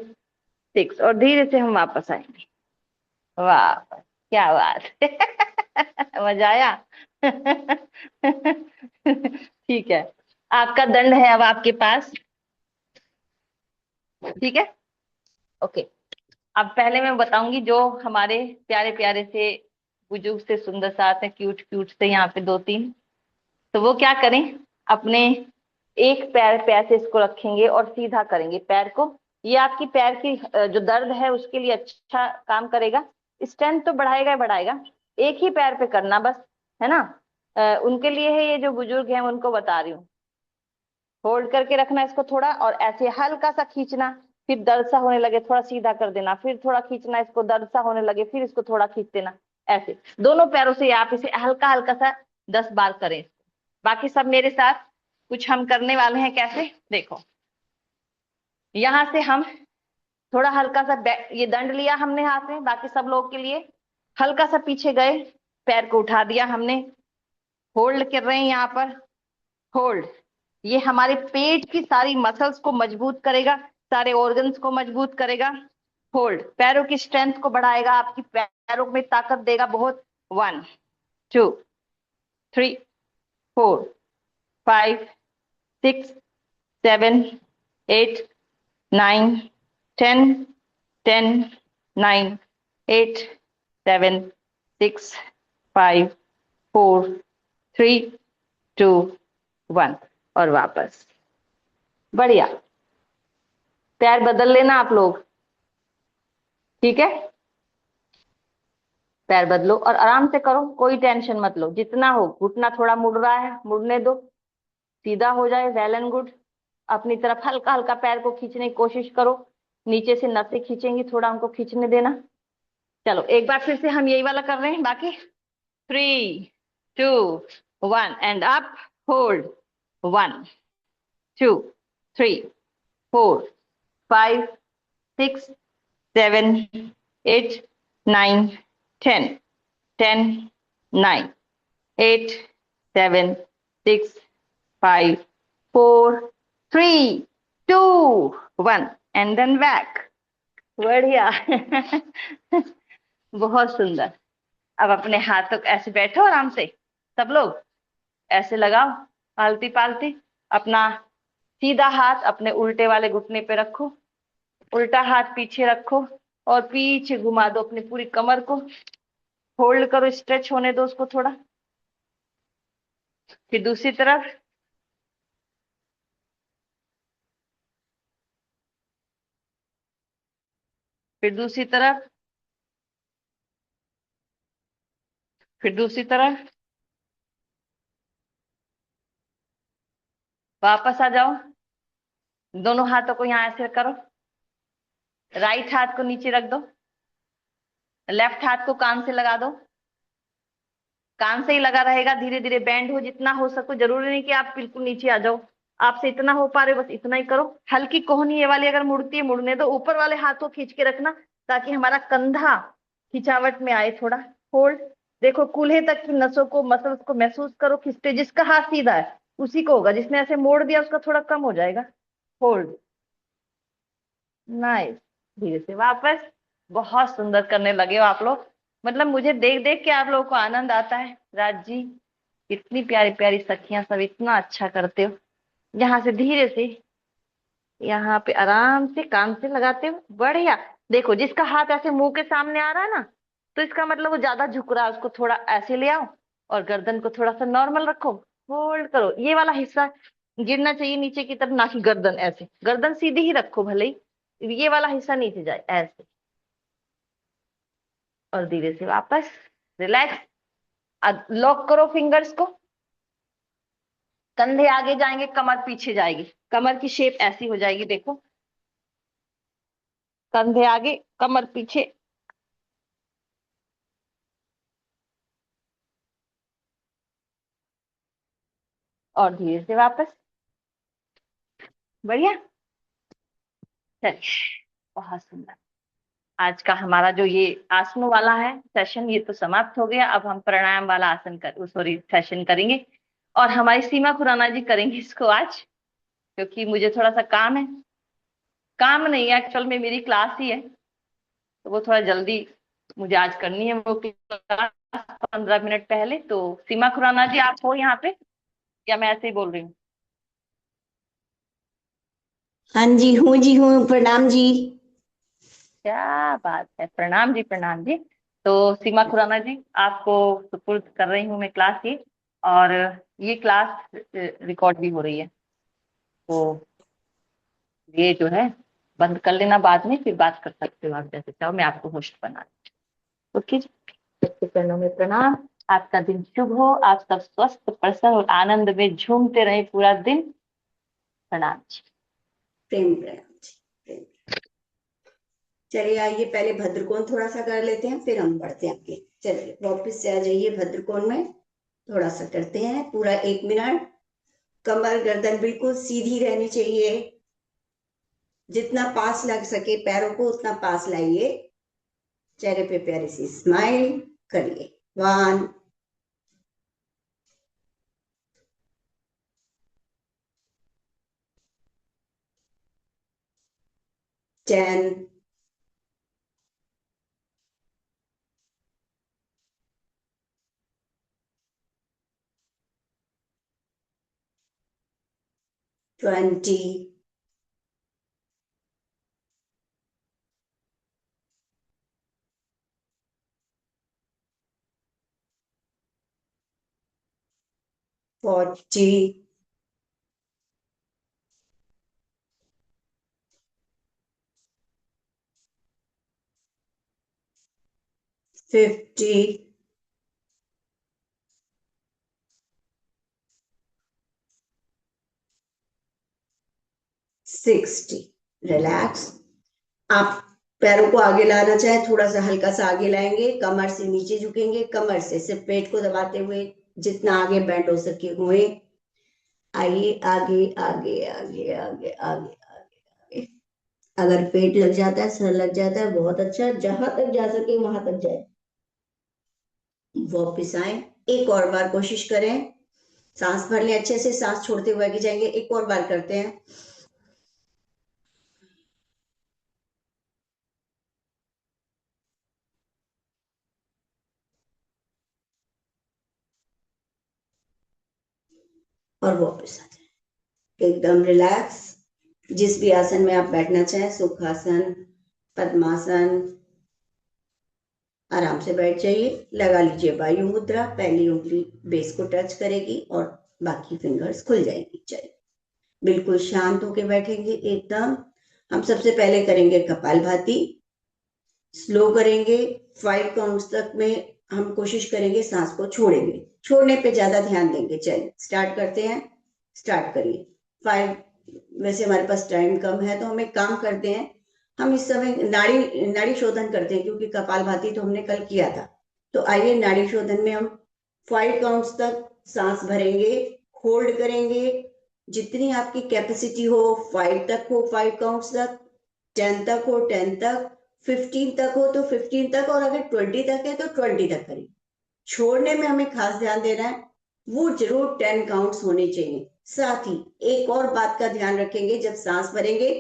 6. और धीरे से हम वापस आएंगे. वाह, क्या बात है. मजा आया. ठीक है. आपका दंड है अब आपके पास. ठीक है. ओके. अब पहले मैं बताऊंगी जो हमारे प्यारे प्यारे से बुजुर्ग से सुंदर साथ हैं, क्यूट क्यूट से यहाँ पे दो तीन. तो वो क्या करें. अपने एक पैर पे ऐसे इसको रखेंगे और सीधा करेंगे पैर को. ये आपकी पैर की जो दर्द है उसके लिए अच्छा काम करेगा. स्ट्रेंथ तो बढ़ाएगा ही बढ़ाएगा. एक ही पैर पे करना बस. है ना. उनके लिए है, ये जो बुजुर्ग हैं उनको बता रही हूँ। होल्ड करके रखना इसको थोड़ा, और ऐसे हल्का सा खींचना, फिर दर्द सा होने लगे थोड़ा सीधा कर देना, फिर थोड़ा खींचना इसको, दर्द सा होने लगे फिर इसको थोड़ा खींच देना। ऐसे दोनों पैरों से आप इसे हल्का हल्का सा 10 बार करें। बाकी सब मेरे साथ कुछ हम करने वाले हैं। कैसे, देखो, यहां से हम थोड़ा हल्का सा ये दंड लिया हमने हाथ में, बाकी सब लोग के लिए हल्का सा पीछे गए, पैर को उठा दिया हमने, होल्ड कर रहे हैं यहाँ पर, होल्ड। ये हमारे पेट की सारी मसल्स को मजबूत करेगा, सारे ऑर्गन्स को मजबूत करेगा। होल्ड पैरों की स्ट्रेंथ को बढ़ाएगा, आपकी पैरों में ताकत देगा बहुत। 1 2 3 4 5 6 7 8 9 10 10 9 8 7 6 5 4 3 2 1। और वापस। बढ़िया। पैर बदल लेना आप लोग, ठीक है। पैर बदलो और आराम से करो, कोई टेंशन मत लो। जितना हो, घुटना थोड़ा मुड़ रहा है, मुड़ने दो, सीधा हो जाए, वेल एंड गुड। अपनी तरफ हल्का हल्का पैर को खींचने की कोशिश करो, नीचे से नसें खींचेंगी, थोड़ा उनको खींचने देना। चलो एक बार फिर से हम यही वाला कर रहे हैं। बाकी 3 2 1 and up, hold. 1 2 3 4 5 6 7 8 9 10 10 9 8 7 6 5 4 3 2 1 and then back. बढ़िया। बहुत सुंदर। अब अपने हाथों को ऐसे बैठो आराम से, सब लोग ऐसे लगाओ आलती पालती। अपना सीधा हाथ अपने उल्टे वाले घुटने पे रखो, उल्टा हाथ पीछे रखो और पीछे घुमा दो अपनी पूरी कमर को। होल्ड करो, स्ट्रेच होने दो उसको थोड़ा। फिर दूसरी तरफ, फिर दूसरी तरफ, फिर दूसरी तरफ। वापस आ जाओ, दोनों हाथों को यहां ऐसे करो, राइट हाथ को नीचे रख दो, लेफ्ट हाथ को कान से लगा दो। कान से ही लगा रहेगा, धीरे धीरे बैंड हो जितना हो सको, जरूरी नहीं कि आप बिल्कुल नीचे आ जाओ। आपसे इतना हो पा रहे हो बस इतना ही करो। हल्की कोहनी ये वाली अगर मुड़ती है मुड़ने दो, ऊपर वाले हाथ को खींच के रखना ताकि हमारा कंधा खिंचावट में आए थोड़ा। होल्ड। देखो कूल्हे तक की नसों को, मसल्स को महसूस करो खिंचते। जिसका हाथ सीधा है उसी को होगा, जिसने ऐसे मोड़ दिया उसका थोड़ा कम हो जाएगा। होल्ड। नाइस। धीरे से वापस। बहुत सुंदर करने लगे हो आप लोग, मतलब मुझे देख देख के आप लोगों को आनंद आता है। राज जी, इतनी प्यारी प्यारी सखियां, सब इतना अच्छा करते हो। यहाँ से धीरे से, यहाँ पे आराम से कान से लगाते हो। बढ़िया। देखो जिसका हाथ ऐसे मुंह के सामने आ रहा है ना, तो इसका मतलब वो ज्यादा झुक रहा है, उसको थोड़ा ऐसे ले आओ और गर्दन को थोड़ा सा नॉर्मल रखो। होल्ड करो, ये वाला हिस्सा गिरना चाहिए नीचे की तरफ, ना कि गर्दन। ऐसे गर्दन सीधी ही रखो, भले ही ये वाला हिस्सा नीचे जाए ऐसे। और धीरे से वापस, रिलैक्स। लॉक करो फिंगर्स को, कंधे आगे जाएंगे, कमर पीछे जाएगी, कमर की शेप ऐसी हो जाएगी। देखो कंधे आगे, कमर पीछे। और धीरे से वापस। बढ़िया। चलिए, बहुत सुंदर। आज का हमारा जो ये आसनों वाला है सेशन, ये तो समाप्त हो गया। अब हम प्राणायाम वाला आसन कर, सॉरी, सेशन करेंगे। और हमारी सीमा खुराना जी करेंगे इसको आज, क्योंकि मुझे थोड़ा सा काम है। काम नहीं है एक्चुअल में, मेरी क्लास ही है, तो वो थोड़ा जल्दी मुझे आज करनी है वो क्लास, 15 मिनट पहले। तो सीमा खुराना जी आप हो यहाँ पे, या मैं ऐसे ही बोल रही हूँ? हाँ जी, हूँ जी, हूँ। प्रणाम जी। क्या बात है, प्रणाम जी, प्रणाम जी। तो सीमा खुराना जी, आपको सुपुर्द कर रही हूँ मैं क्लास ये। और ये क्लास रिकॉर्ड भी हो रही है, तो ये जो है बंद कर लेना, बाद में फिर बात कर सकते हो आप जैसे चाहो। मैं आपको होस्ट बना। ओके जी। सबके चरणों में प्रणाम। आपका दिन शुभ हो, आप सब स्वस्थ प्रसन्न और आनंद में झूमते रहे पूरा दिन। प्रणाम जी। प्रेम प्रणाम जी। प्रेम। चलिए आइए पहले भद्रकोण थोड़ा सा कर लेते हैं, फिर हम बढ़ते हैं आगे। चलिए वापस से आ जाइए भद्रकोण में। थोड़ा सा करते हैं पूरा 1 मिनट। कमर गर्दन बिल्कुल सीधी रहनी चाहिए। जितना पास लग सके पैरों को उतना पास लाइए। चेहरे पे प्यारी सी स्माइल करिए। 1, 10, 20, 40, 50, 60। रिलैक्स। आप पैरों को आगे लाना चाहे थोड़ा सा हल्का सा आगे लाएंगे, कमर से नीचे झुकेंगे, कमर से सिर्फ पेट को दबाते हुए जितना आगे बेंड हो सके हुए। आइए आगे आगे आगे आगे आगे आगे। अगर पेट लग जाता है, सर लग जाता है, बहुत अच्छा, जहां तक जा सके वहां तक जाए। वापिस आए। एक और बार कोशिश करें। सांस भर लें अच्छे से, सांस छोड़ते हुए आगे जाएंगे। एक और बार करते हैं। और वापस आ जाए एकदम रिलैक्स। जिस भी आसन में आप बैठना चाहें, सुखासन, पद्मासन, आराम से बैठ जाइए। लगा लीजिए वायु मुद्रा। पहली उंगली बेस को टच करेगी और बाकी फिंगर्स खुल जाएंगी। चलिए बिल्कुल शांत होके बैठेंगे एकदम। हम सबसे पहले करेंगे कपालभाति। स्लो करेंगे। 5 काउंट्स तक में हम कोशिश करेंगे सांस को छोड़ेंगे। छोड़ने पे ज्यादा ध्यान देंगे। चलिए स्टार्ट करते हैं। स्टार्ट करिए। 5। वैसे हमारे पास टाइम कम है तो हम एक काम करते हैं। हम इस समय नाड़ी नाड़ी शोधन करते हैं, क्योंकि कपालभाति तो हमने कल किया था। तो आइए नाड़ी शोधन में हम 5 काउंट्स तक सांस भरेंगे, होल्ड करेंगे। जितनी आपकी कैपेसिटी हो, 5 तक हो 5 काउंट्स तक, 10 तक हो 10 तक, 15 तक हो तो 15 तक, और अगर 20 तक है तो 20 तक करिए। छोड़ने में हमें खास ध्यान देना है, वो जरूर 10 काउंट्स होने चाहिए। साथ ही एक और बात का ध्यान रखेंगे, जब सांस भरेंगे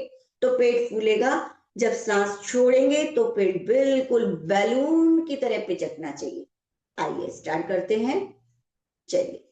तो पेट फूलेगा, जब सांस छोड़ेंगे तो पेट बिल्कुल बैलून की तरह पिचकना चाहिए। आइए स्टार्ट करते हैं। चलिए।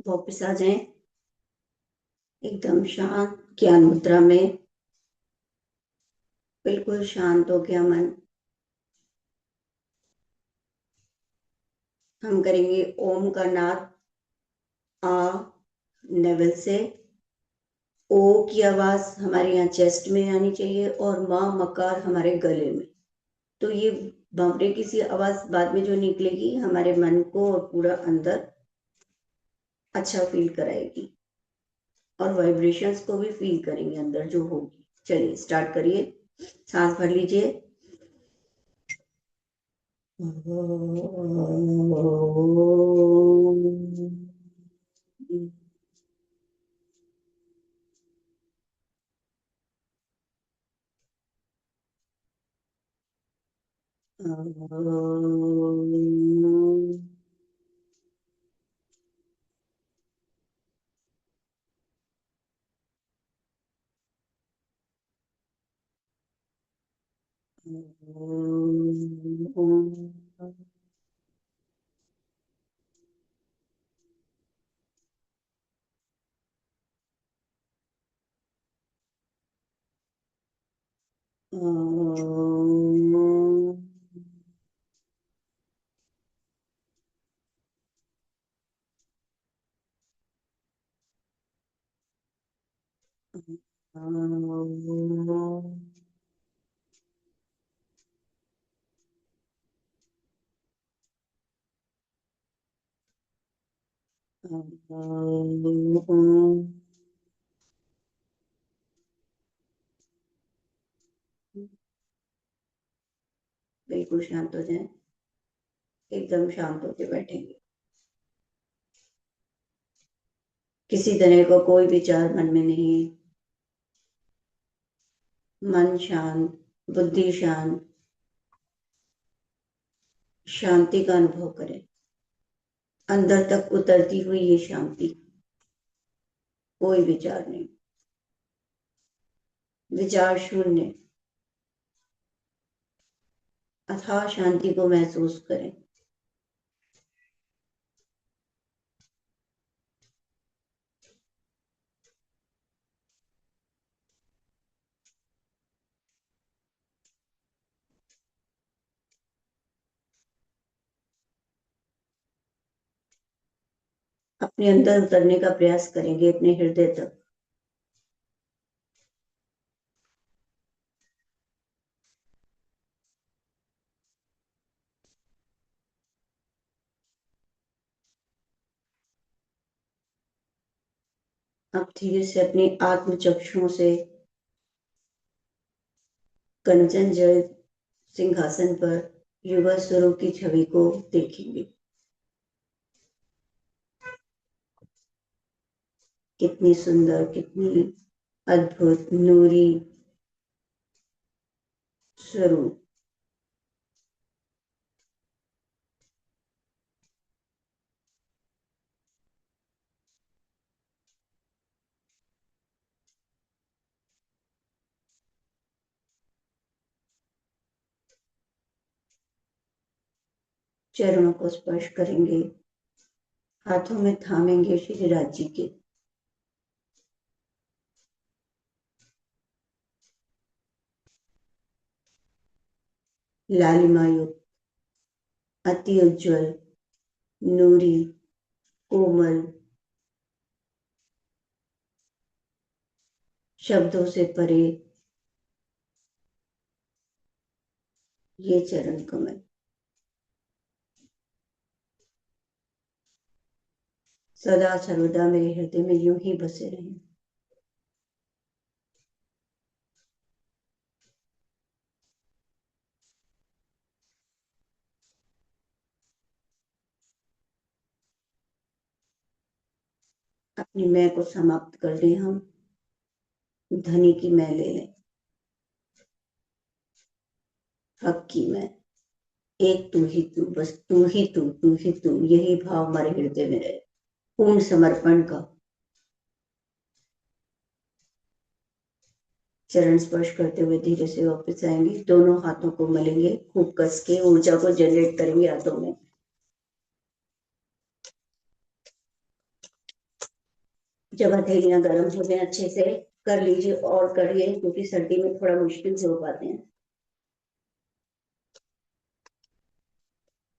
वापस आ जाएं एकदम शांत ज्ञान मुद्रा में। बिल्कुल शांत हो गया मन। हम करेंगे ओम का नाद आ नेवल से। ओ की आवाज हमारे यहाँ चेस्ट में आनी चाहिए और माँ मकार हमारे गले में। तो ये बावरे की सी आवाज बाद में जो निकलेगी हमारे मन को और पूरा अंदर अच्छा फील कराएगी और वाइब्रेशंस को भी फील करेंगे अंदर जो होगी। चलिए स्टार्ट करिए। सांस भर लीजिए। बिल्कुल शांत हो जाए। एकदम शांत होके बैठेंगे। किसी तरह का कोई विचार मन में नहीं। मन शांत, बुद्धि शांत। शांति का अनुभव करें। अंदर तक उतरती हुई ये शांति। कोई विचार नहीं। विचार शून्य। अथाह शांति को महसूस करें। अपने अंदर उतरने का प्रयास करेंगे अपने हृदय तक। अब धीरे से अपनी आत्म चक्षुओं से कंचन जल सिंहासन पर युवा स्वरूप की छवि को देखेंगे। कितनी सुंदर, कितनी अद्भुत नूरी स्वरूप। चरणों को स्पर्श करेंगे। हाथों में थामेंगे श्री राज जी के। लालिमा युक्त, अति उज्जवल, नूरी, कोमल, शब्दों से परे ये चरण कमल सदा सर्वदा मेरे हृदय में यूं ही बसे रहें। अपनी मैं को समाप्त कर दें हम। धनी की मैं ले लें। हक की मैं। एक तू ही तू, बस तू ही तू, तू ही तू, यही भाव हमारे हृदय में रहे। पूर्ण समर्पण का। चरण स्पर्श करते हुए धीरे से वापस आएंगे। दोनों हाथों को मलेंगे खूब कस के, ऊर्जा को जनरेट करेंगे हाथों में। जब हथेलियां गर्म हो जाए अच्छे से कर लीजिए और करिए, क्योंकि सर्दी में थोड़ा मुश्किल से हो पाते हैं।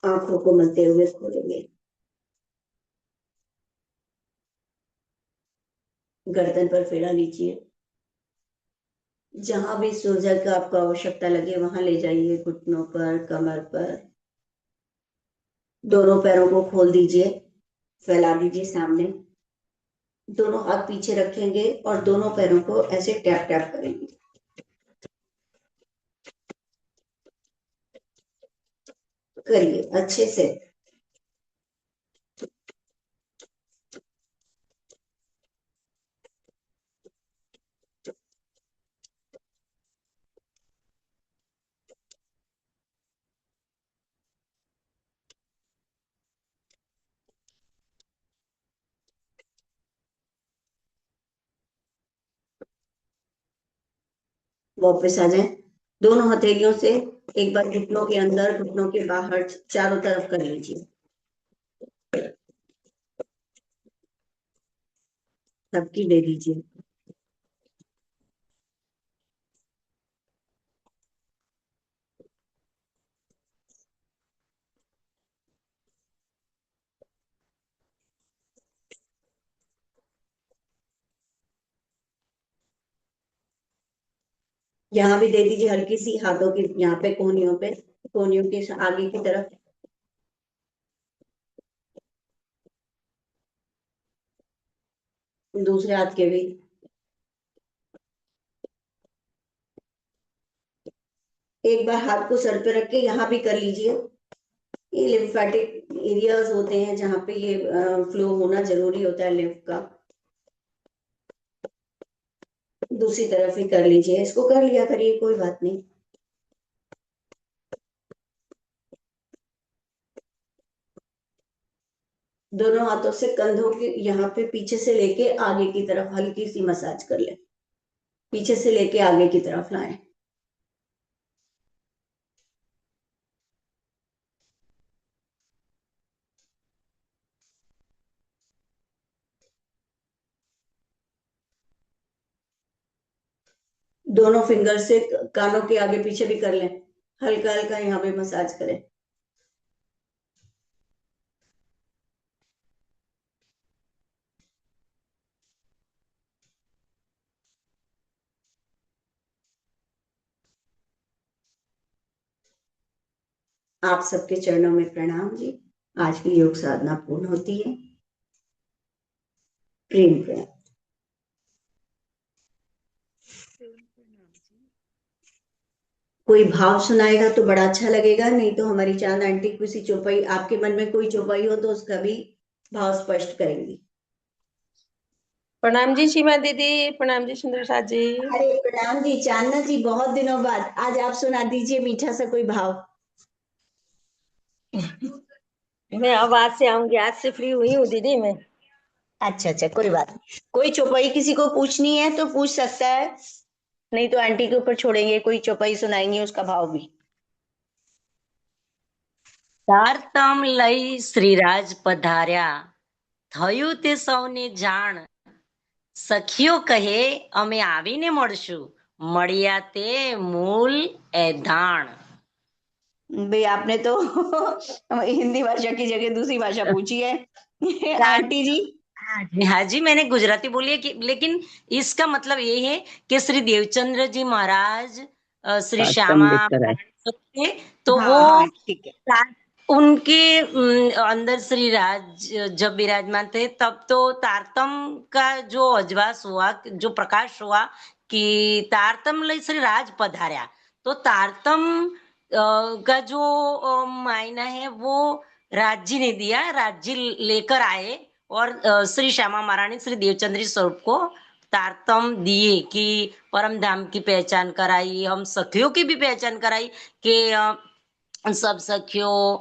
आंखों को मलते हुए खोलेंगे। गर्दन पर फेरा लीजिए। जहां भी सूजन का आपको आवश्यकता लगे वहां ले जाइए, घुटनों पर, कमर पर। दोनों पैरों को खोल दीजिए, फैला दीजिए सामने। दोनों हाथ पीछे रखेंगे और दोनों पैरों को ऐसे टैप टैप करेंगे। करिए अच्छे से। वापस आ जाए। दोनों हथेलियों से एक बार घुटनों के अंदर, घुटनों के बाहर, चारों तरफ कर लीजिए। सबकी दे दीजिए। यहाँ भी दे दीजिए हल्की सी, हाथों के यहाँ पे कोहनियों पे, कोहनियों के आगे की तरफ। दूसरे हाथ के भी। एक बार हाथ को सर पे रख के यहाँ भी कर लीजिए। ये लिम्फेटिक एरियाज होते हैं जहाँ पे ये फ्लो होना जरूरी होता है लिम्फ का। दूसरी तरफ ही कर लीजिए, इसको कर लिया करिए, कोई बात नहीं। दोनों हाथों से कंधों के यहाँ पे पीछे से लेके आगे की तरफ हल्की सी मसाज कर ले। पीछे से लेके आगे की तरफ लाएं। दोनों फिंगर से कानों के आगे पीछे भी कर लें। हल्का हल्का यहाँ पे मसाज करें। आप सबके चरणों में प्रणाम जी। आज की योग साधना पूर्ण होती है। प्रेम प्रेम। कोई भाव सुनाएगा तो बड़ा अच्छा लगेगा, नहीं तो हमारी चांद आंटी किसी चौपाई, आपके मन में कोई चौपाई हो तो उसका भी भाव स्पष्ट करेंगी। प्रणाम जी सीमा दीदी, प्रणाम जी सुंदर साथ जी। अरे प्रणाम जी चांदना जी, बहुत दिनों बाद। आज आप सुना दीजिए मीठा सा कोई भाव। मैं अब आज से आऊंगी, आज से फ्री हुई हूँ दीदी मैं। अच्छा अच्छा, कोई बात नहीं। कोई चौपाई किसी को पूछनी है तो पूछ सकता है, नहीं तो आंटी के ऊपर छोड़ेंगे, कोई चौपाई सुनाएंगे उसका भाव भी। તારતમ લઈ શ્રીરાજ પધાર્યા થયું તે સૌને જાણ સખીઓ કહે અમે આવીને મળશું મળ્યા તે મૂલ એધાણ. भाई आपने तो हिंदी भाषा की जगह दूसरी भाषा पूछी है। आंटी जी। हाँ जी, मैंने गुजराती बोली है कि, लेकिन इसका मतलब ये है कि श्री देवचंद्र जी महाराज श्री तारतम श्यामा लेकर आए। थे, तो हाँ वो हाँ ठीक है। उनके अंदर श्री राज जब विराजमान थे तब तो तारतम का जो अजवास हुआ, जो प्रकाश हुआ कि तारतम लई श्री राज पधार्या, तो तारतम का जो मायना है वो राज जी ने दिया, राज जी लेकर आए और श्री श्यामा महारानी श्री देवचंद्री स्वरूप को तारतम दिए कि परम धाम की पहचान कराई, हम सखियों की भी पहचान कराई कि सब सखियों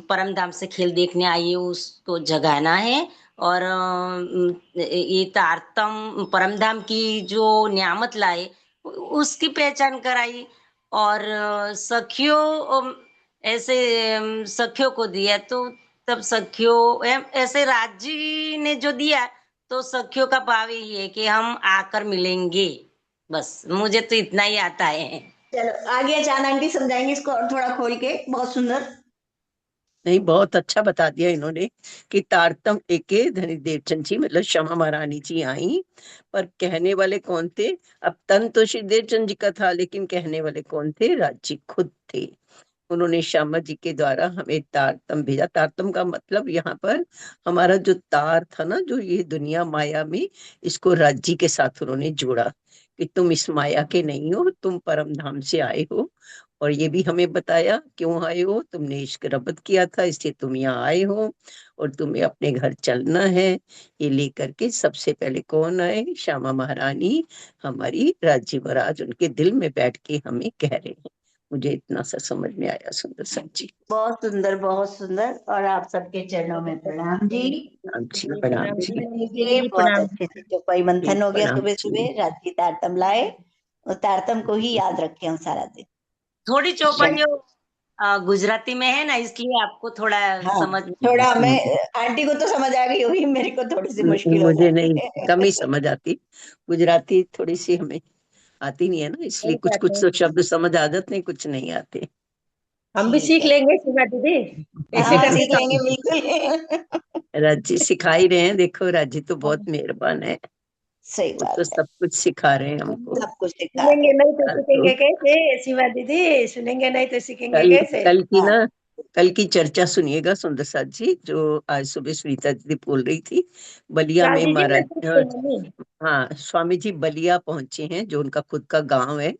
परम धाम से खेल देखने आई है, उसको जगाना है। और ये तारतम परम धाम की जो नियामत लाए उसकी पहचान कराई। और सखियों ऐसे सखियों को दिया, तो तब सखियों ऐसे राजी ने जो दिया तो सखियों का भाव यही है कि हम आकर मिलेंगे। बस मुझे तो इतना ही आता है। चलो आगे चांद आंटी समझाएंगे इसको और थोड़ा खोल के, बहुत सुंदर। नहीं, बहुत अच्छा बता दिया इन्होंने कि तारतम एके धनी देवचंद जी, मतलब श्यामा महारानी जी आई, पर कहने वाले कौन थे? अब तन तो श्री देवचंद जी का था, लेकिन कहने वाले कौन थे? राज जी खुद थे। उन्होंने श्यामा जी के द्वारा हमें तारतम भेजा। तारतम का मतलब यहाँ पर हमारा जो तार था ना, जो ये दुनिया माया में, इसको राज जी के साथ उन्होंने जोड़ा कि तुम इस माया के नहीं हो, तुम परम धाम से आए हो। और ये भी हमें बताया क्यों आए हो, तुमने इश्क रबत किया था इसलिए तुम यहाँ आए हो, और तुम्हें अपने घर चलना है। ये लेकर के सबसे पहले कौन आए? श्यामा महारानी, हमारी राज्य महाराज उनके दिल में बैठ के हमें कह रहे हैं। मुझे इतना सा समझ में आया सुंदर सा जी। बहुत सुंदर, बहुत सुंदर। और आप सबके चरणों में प्रणाम जी। प्रणाम जी, प्रणाम जी। ये बहुत अच्छे से चौपाई मंथन हो गया, प्रणाम सुबह जी। सुबह रात्रि तारतम लाए और तारतम को ही याद रखे हम सारा दिन। थोड़ी चौपाइयों गुजराती में है ना, इसलिए आपको थोड़ा हाँ, समझ में थोड़ा मैं, हम्म, आंटी को तो समझ आ गई होगी, मेरे को थोड़ी सी मुश्किल हो मुझे जाती नहीं, है। कम ही समझ आती। गुजराती थोड़ी सी हमें आती नहीं है ना, इसलिए सही कुछ बात कुछ है। तो शब्द समझ आ जाते हैं, कुछ नहीं आते। हम भी ठीक सीख है, लेंगे सीमा दीदी, ऐसे हाँ करके सीख लेंगे बिल्कुल। राजी सिखा ही रहे हैं, देखो राजी तो बहुत मेहरबान है। सही वो तो बात है, सब कुछ सिखा रहे हैं हमको। सब कुछ सिखा रहे सुनेंगे नहीं तो कल तो सीखेंगे कैसे सीमा दीदी, सुनेंगे नहीं तो सीखेंगे कल कैसे। कल की हाँ, ना, कल की चर्चा सुनिएगा सुंदर साथ जी, जो आज सुबह सुनीता दीदी बोल रही थी। बलिया डाल में दीजिए ना महाराज, सबसे मम्मी। हाँ, स्वामी जी बलिया पहुंचे हैं, जो उनका खुद का गांव है।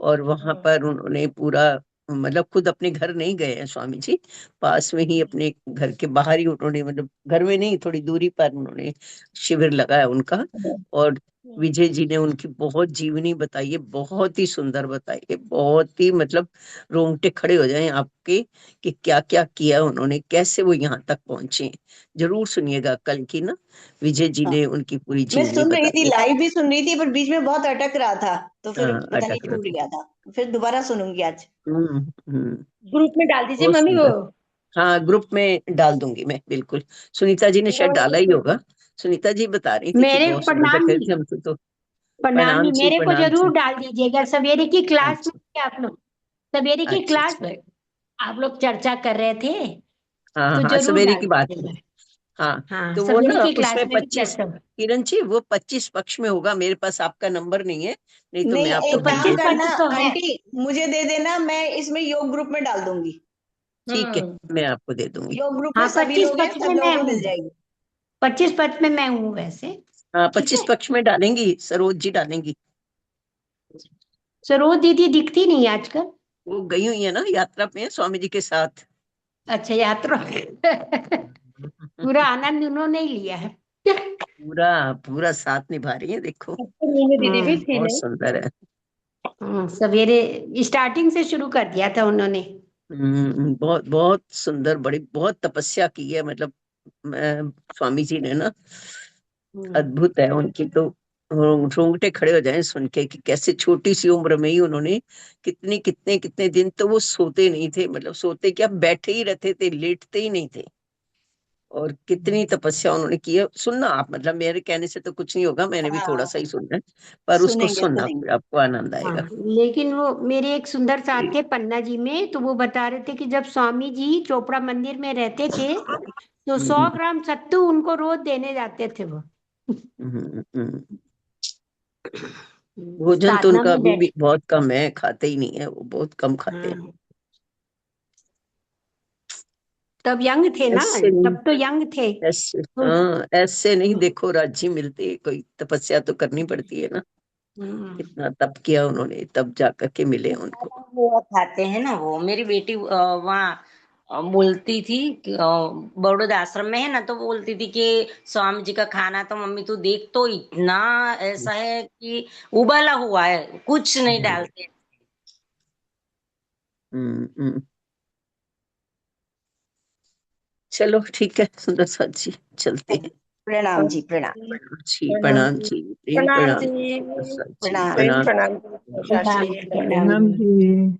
और वहां पर उन्होंने पूरा, मतलब खुद अपने घर नहीं गए हैं स्वामी जी, पास में ही अपने घर के बाहर ही उन्होंने, मतलब घर में नहीं, थोड़ी दूरी पर उन्होंने शिविर लगाया उनका। और विजय जी ने उनकी बहुत जीवनी बताई है, बहुत ही सुंदर बताई है, बहुत ही मतलब रोंगटे खड़े हो जाएं आपके कि क्या क्या किया उन्होंने, कैसे वो यहाँ तक पहुंचे। जरूर सुनिएगा कल की ना, विजय जी हाँ। ने उनकी पूरी मैं जीवनी सुन रही थी, बताई है। लाइव भी सुन रही थी, पर बीच में बहुत अटक रहा था, तो फिर हाँ, पता नहीं अटक रहा छूट था। गया था। फिर दोबारा सुनूंगी आज। हम्म। हम्म। ग्रुप में डाल दीजिए बहुत मम्मी वो। सुंदर। हाँ, ग्रुप में डाल दूंगी मैं, बिल्कुल। सुनीता जी ने शायद डाला ही होगा। सुनीता जी बता रही थी कि मेरे बहुत सुंदर प्रणाम बता रही जी। थी हमसे तो। प्रणाम प्रणाम जी, जी, मेरे को प्रणाम जरूर जी। डाल दीजिएगा। सवेरे की क्लास में अच्छा, थे आप लोग, सवेरे की अच्छा, क्लास अच्छा। में आप लोग चर्चा कर रहे थे, हाँ तो हाँ, जरूर सवेरे डाल की बात है। दीजिएगा। हाँ, हाँ, तो वो सवेरे ना की क्लास उसमें में भी 25, चर्चा हुई। किरण जी वो 25 पक्ष में होगा। मेरे पास आपका नंबर नहीं है, नहीं तो मैं नहीं, आपको तो एक भेज काम 25 देती। करना 25 तो है। आंटी, मुझे दे देना, मैं इसमें योग ग्रुप में डाल दूंगी। ठीक है, मैं आपको दे दूंगी। योग ग्रुप में हाँ, सभी 25 लोग हैं, 25 सब में लोगों मैं को हूँ। मिल जाएगी। 25 25 में मैं हूँ वैसे। हाँ, ठीक 25 है। पक्ष में डालेंगी, सरोज जी डालेंगी। सरोज दीदी दिखती नहीं आजकल। वो गई हुई है ना, यात्रा पे है स्वामी जी के साथ। अच्छा, यात्रा पूरा आनंद उन्होंने ही लिया है। पूरा पूरा साथ निभा रही है, देखो। तो मीनू दीदी भी थी बहुत नहीं। सुंदर है। सवेरे स्टार्टिंग से शुरू कर दिया था उन्होंने। बहुत बहुत सुंदर, बड़ी बहुत तपस्या की है, मतलब स्वामी जी ने ना, हम्म, अद्भुत है उनकी तो। रोंगटे खड़े हो जाएं सुन के कि कैसे छोटी सी उम्र में ही उन्होंने कितनी कितने कितने दिन तो वो सोते नहीं थे, मतलब सोते क्या, बैठे ही रहते थे, लेटते ही नहीं थे। और कितनी तपस्या उन्होंने की है। सुनना आप, मतलब मेरे कहने से तो कुछ नहीं होगा, मैंने भी थोड़ा हाँ, सा ही सुनना है, पर उसको सुनेंगे सुनना, सुनेंगे। फिर आपको आनंद हाँ, आएगा। लेकिन वो मेरे एक सुंदर साथ थे पन्ना जी में, तो वो बता रहे थे कि जब स्वामी जी चोपड़ा मंदिर में रहते थे, तो 100 ग्राम सत्तू उनको रोज देने जाते थे वो। भोजन तो साधना उनका में अभी बैठ। भी बहुत कम है, खाते ही नहीं है, वो बहुत कम खाते हैं। हाँ, तब यंग थे ना, ऐसे नहीं, तब तो यंग थे ऐसे तो। हाँ, ऐसे नहीं, देखो राज्य मिलते ही कोई तपस्या तो करनी पड़ती है ना। हम्म, कितना तप किया उन्होंने, तब जाकर के मिले उनको। वो खाते हैं ना। वो मेरी बेटी वहाँ बोलती थी कि, बड़ौदा आश्रम में है ना, तो बोलती थी कि स्वामी जी का खाना तो मम्मी तू देख, तो इतना ऐसा है कि उबाला हुआ है, कुछ नहीं डालते। हम्म। चलो ठीक है सुंदर साथ जी, चलते हैं। प्रणाम जी, प्रणाम। प्रणाम जी, प्रणाम प्रणाम जी। जी, प्रेम प्रणाम प्रणाम जी। सुंदर साथ जी, प्रणाम। प्रेम प्रणाम। प्रणाम प्रणाम शास्त्री। प्रणाम। प्रणाम जी।